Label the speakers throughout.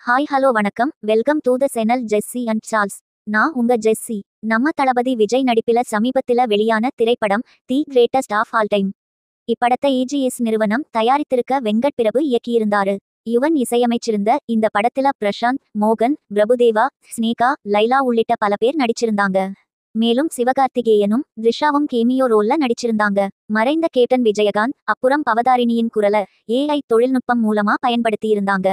Speaker 1: Hi hello வணக்கம், welcome to the channel Jessie and Charles. நான் உங்க ஜெஸ்ஸி. நம்ம தளபதி விஜய் நடிப்பில சமீபத்தில வெளியான திரைப்படம் the greatest of all time. இப்படத்தை EGS நிறுவனம் தயாரித்திருக்க வெங்கட் பிரபு இயக்கியிருந்தாரு. யுவன் இசையமைச்சிருந்த இந்த படத்தில பிரசாந்த், மோகன், பிரபுதேவா, ஸ்னேகா, லைலா உள்ளிட்ட பல பேர் நடிச்சிருந்தாங்க. மேலும் சிவகார்த்திகேயனும் த்ரிஷாவும் கேமியோ ரோல்ல நடிச்சிருந்தாங்க. மறைந்த கேப்டன் விஜயகாந்த் அப்புறம் பவதாரிணியின் குரல AI தொழில்நுட்பம் மூலமா பயன்படுத்தியிருந்தாங்க.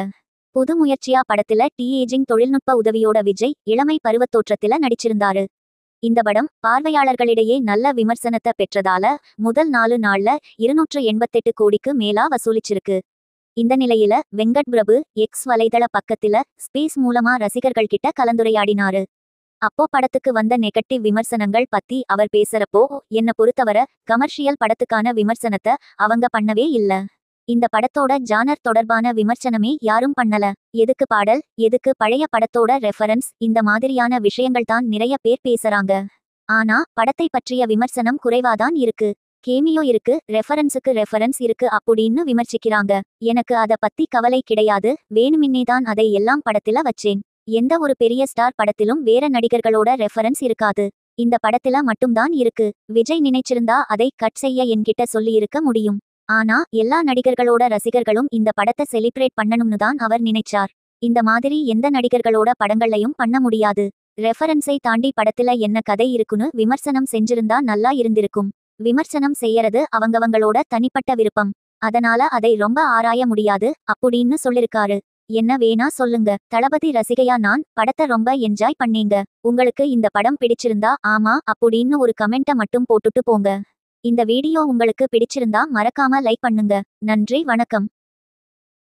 Speaker 1: புது முயற்சியா படத்தில ஏஜிங் தொழில்நுட்ப உதவியோட விஜய் இளமை பருவத்தோற்றத்தில நடிச்சிருந்தாரு. இந்த படம் பார்வையாளர்களிடையே நல்ல விமர்சனத்தை பெற்றதால முதல் 4 நாள்ல 288 கோடிக்கு மேலா வசூலிச்சிருக்கு. இந்த நிலையில வெங்கட் பிரபு எக்ஸ் வலைதள பக்கத்தில ஸ்பேஸ் மூலமா ரசிகர்கள் கிட்ட கலந்துரையாடினாரு. அப்போ படத்துக்கு வந்த நெகட்டிவ் விமர்சனங்கள் பத்தி அவர் பேசுறப்போ, என்ன பொறுத்தவர கமர்ஷியல் படத்துக்கான விமர்சனத்தை அவங்க பண்ணவே இல்ல. இந்த படத்தோட ஜானர் தொடர்பான விமர்சனமே யாரும் பண்ணல. எதுக்கு பாடல், எதுக்கு பழைய படத்தோட ரெஃபரன்ஸ், இந்த மாதிரியான விஷயங்கள் தான் நிறைய பேர் பேசுறாங்க. ஆனா படத்தை பற்றிய விமர்சனம் குறைவாதான் இருக்கு. கேமியோ இருக்கு, ரெஃபரன்ஸ் இருக்கு அப்படின்னு விமர்சிக்கிறாங்க. எனக்கு அத பத்தி கவலை கிடையாது. வேணுமின்னே தான் அதை எல்லாம் படத்தில வச்சேன். எந்த ஒரு பெரிய ஸ்டார் படத்திலும் வேற நடிகர்களோட ரெஃபரன்ஸ் இருக்காது. இந்த படத்தில மட்டும்தான் இருக்கு. விஜய் நினைச்சிருந்தா அதை கட் செய்ய என்கிட்ட சொல்லி இருக்க முடியும். ஆனா எல்லா நடிகர்களோட ரசிகர்களும் இந்த படத்தை செலிப்ரேட் பண்ணணும்னு தான் அவர் நினைச்சார். இந்த மாதிரி எந்த நடிகர்களோட படங்கள்லையும் பண்ண முடியாது. ரெஃபரன்ஸை தாண்டி படத்தில என்ன கதை இருக்குன்னு விமர்சனம் செஞ்சிருந்தா நல்லா இருந்திருக்கும். விமர்சனம் செய்யறது அவங்கவங்களோட தனிப்பட்ட விருப்பம். அதனால அதை ரொம்ப ஆராய முடியாது அப்படின்னு சொல்லிருக்காரு. என்ன வேணா சொல்லுங்க. தளபதி ரசிகையா நான் படத்தை ரொம்ப என்ஜாய் பண்ணீங்க. உங்களுக்கு இந்த படம் பிடிச்சிருந்தா ஆமா அப்படின்னு ஒரு கமெண்ட்டை மட்டும் போட்டுட்டு போங்க. இந்த வீடியோ உங்களுக்கு பிடிச்சிருந்தா மறக்காம லைக் பண்ணுங்க. நன்றி, வணக்கம்.